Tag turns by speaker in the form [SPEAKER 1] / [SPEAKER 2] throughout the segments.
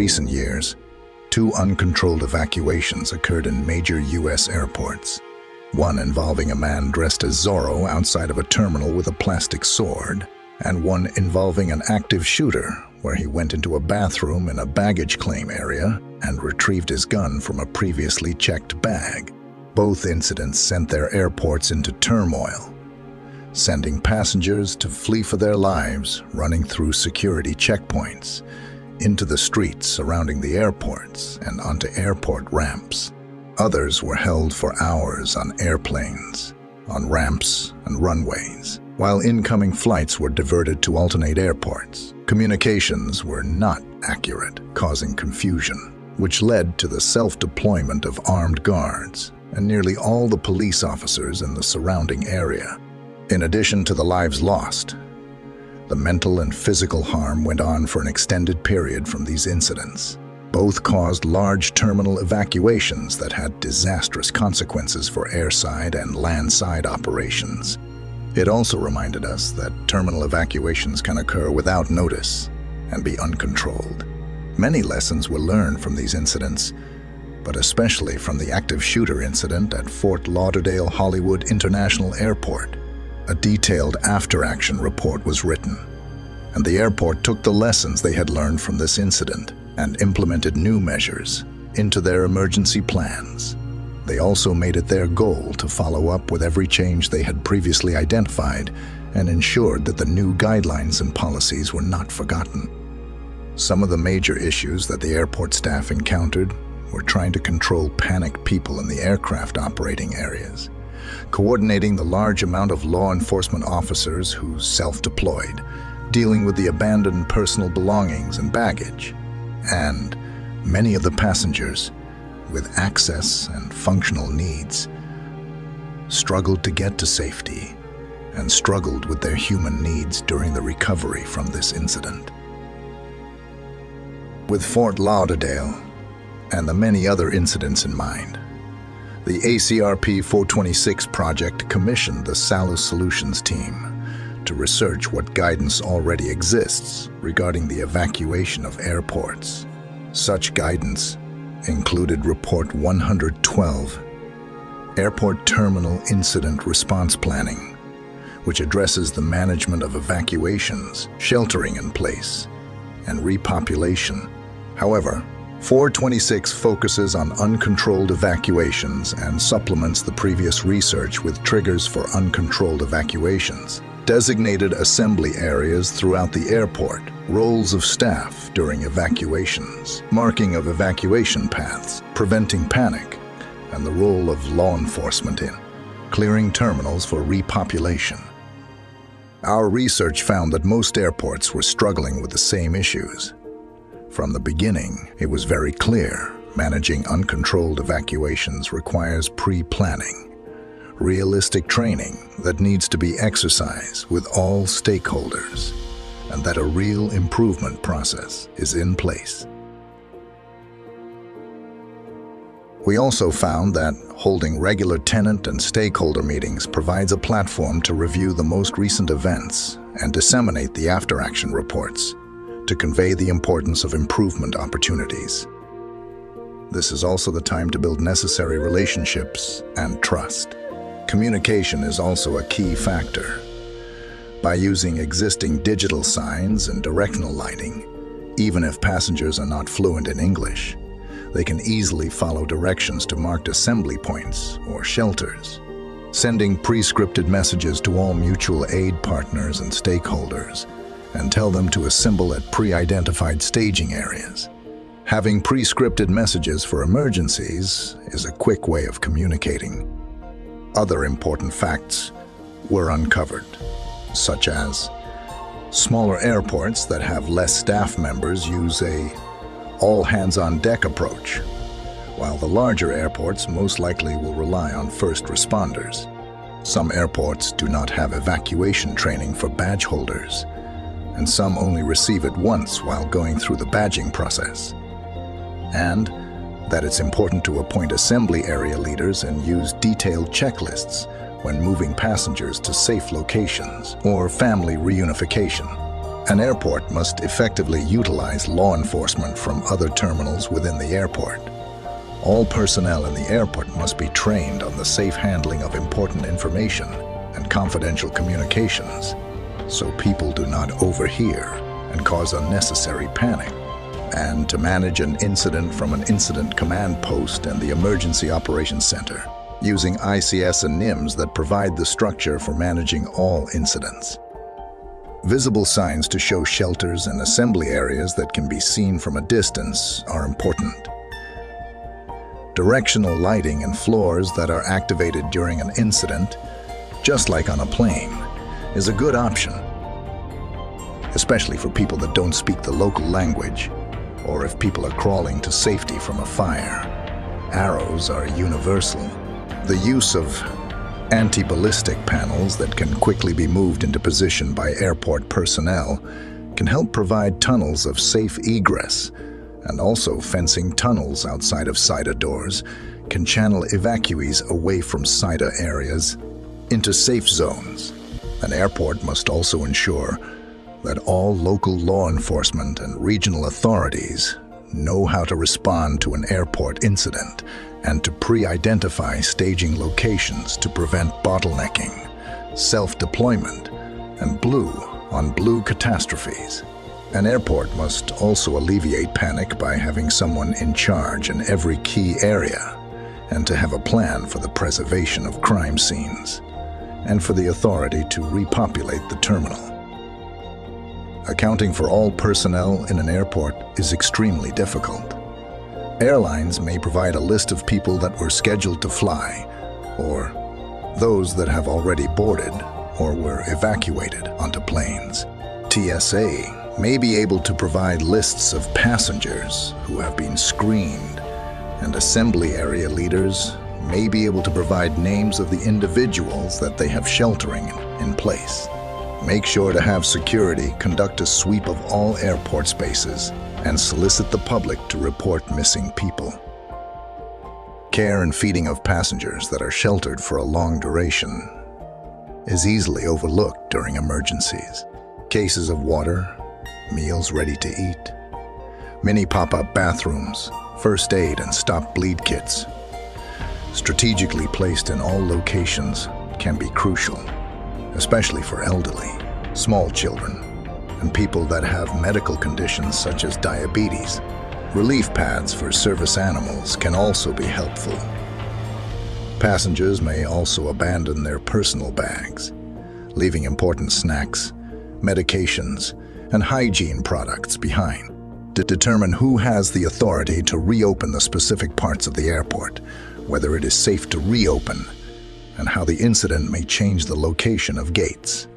[SPEAKER 1] recent years, 2 uncontrolled evacuations occurred in major U.S. airports. One involving a man dressed as Zorro outside of a terminal with a plastic sword, and one involving an active shooter where he went into a bathroom in a baggage claim area and retrieved his gun from a previously checked bag. Both incidents sent their airports into turmoil, sending passengers to flee for their lives, running through security checkpoints, into the streets surrounding the airports and onto airport ramps. Others were held for hours on airplanes, on ramps and runways, while incoming flights were diverted to alternate airports. Communications were not accurate, causing confusion, which led to the self-deployment of armed guards and nearly all the police officers in the surrounding area. In addition to the lives lost, the mental and physical harm went on for an extended period from these incidents. Both caused large terminal evacuations that had disastrous consequences for airside and landside operations. It also reminded us that terminal evacuations can occur without notice and be uncontrolled. Many lessons were learned from these incidents, but especially from the active shooter incident at Fort Lauderdale Hollywood International Airport. A detailed after-action report was written, and the airport took the lessons they had learned from this incident and implemented new measures into their emergency plans. They also made it their goal to follow up with every change they had previously identified and ensured that the new guidelines and policies were not forgotten. Some of the major issues that the airport staff encountered were trying to control panicked people in the aircraft operating areas, coordinating the large amount of law enforcement officers who self-deployed, dealing with the abandoned personal belongings and baggage, and many of the passengers with access and functional needs struggled to get to safety and struggled with their human needs during the recovery from this incident. With Fort Lauderdale and the many other incidents in mind, the ACRP 426 project commissioned the Salus Solutions team to research what guidance already exists regarding the evacuation of airports. Such guidance included Report 112, Airport Terminal Incident Response Planning, which addresses the management of evacuations, sheltering in place, and repopulation. However, 426 focuses on uncontrolled evacuations and supplements the previous research with triggers for uncontrolled evacuations, designated assembly areas throughout the airport, roles of staff during evacuations, marking of evacuation paths, preventing panic, and the role of law enforcement in clearing terminals for repopulation. Our research found that most airports were struggling with the same issues. From the beginning, it was very clear managing uncontrolled evacuations requires pre-planning, realistic training that needs to be exercised with all stakeholders, and that a real improvement process is in place. We also found that holding regular tenant and stakeholder meetings provides a platform to review the most recent events and disseminate the after-action reports to convey the importance of improvement opportunities. This is also the time to build necessary relationships and trust. Communication is also a key factor. By using existing digital signs and directional lighting, even if passengers are not fluent in English, they can easily follow directions to marked assembly points or shelters. Sending pre-scripted messages to all mutual aid partners and stakeholders, and tell them to assemble at pre-identified staging areas. Having pre-scripted messages for emergencies is a quick way of communicating. Other important facts were uncovered, such as smaller airports that have less staff members use a all-hands-on-deck approach, while the larger airports most likely will rely on first responders. Some airports do not have evacuation training for badge holders, and some only receive it once while going through the badging process. And that it's important to appoint assembly area leaders and use detailed checklists when moving passengers to safe locations or family reunification. An airport must effectively utilize law enforcement from other terminals within the airport. All personnel in the airport must be trained on the safe handling of important information and confidential communications, so people do not overhear and cause unnecessary panic, and to manage an incident from an incident command post and the Emergency Operations Center, using ICS and NIMS that provide the structure for managing all incidents. Visible signs to show shelters and assembly areas that can be seen from a distance are important. Directional lighting and floors that are activated during an incident, just like on a plane, is a good option, especially for people that don't speak the local language, or if people are crawling to safety from a fire. Arrows are universal. The use of anti-ballistic panels that can quickly be moved into position by airport personnel can help provide tunnels of safe egress, and also fencing tunnels outside of SIDA doors can channel evacuees away from SIDA areas into safe zones. An airport must also ensure that all local law enforcement and regional authorities know how to respond to an airport incident and to pre-identify staging locations to prevent bottlenecking, self-deployment, and blue-on-blue catastrophes. An airport must also alleviate panic by having someone in charge in every key area, and to have a plan for the preservation of crime scenes, and for the authority to repopulate the terminal. Accounting for all personnel in an airport is extremely difficult. Airlines may provide a list of people that were scheduled to fly, or those that have already boarded or were evacuated onto planes. TSA may be able to provide lists of passengers who have been screened, and assembly area leaders may be able to provide names of the individuals that they have sheltering in place. Make sure to have security conduct a sweep of all airport spaces and solicit the public to report missing people. Care and feeding of passengers that are sheltered for a long duration is easily overlooked during emergencies. Cases of water, meals ready to eat, mini pop-up bathrooms, first aid and stop bleed kits, strategically placed in all locations, can be crucial, especially for elderly, small children, and people that have medical conditions such as diabetes. Relief pads for service animals can also be helpful. Passengers may also abandon their personal bags, leaving important snacks, medications, and hygiene products behind. To determine who has the authority to reopen the specific parts of the airport, whether it is safe to reopen, and how the incident may change the location of gates.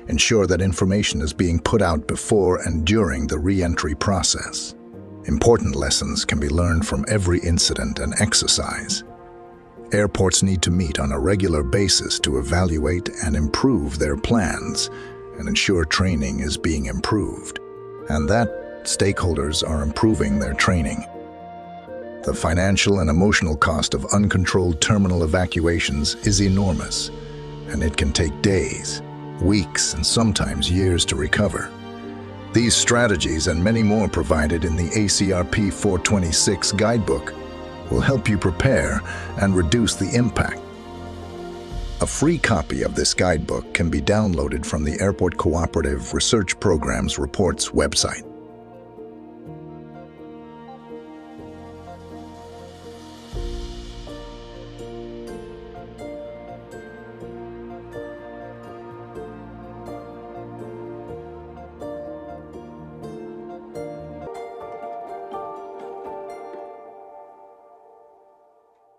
[SPEAKER 1] Ensure that information is being put out before and during the re-entry process. Important lessons can be learned from every incident and exercise. Airports need to meet on a regular basis to evaluate and improve their plans and ensure training is being improved, and that stakeholders are improving their training. The financial and emotional cost of uncontrolled terminal evacuations is enormous, and it can take days, weeks, and sometimes years to recover. These strategies and many more provided in the ACRP 426 guidebook will help you prepare and reduce the impact. A free copy of this guidebook can be downloaded from the Airport Cooperative Research Program's reports website.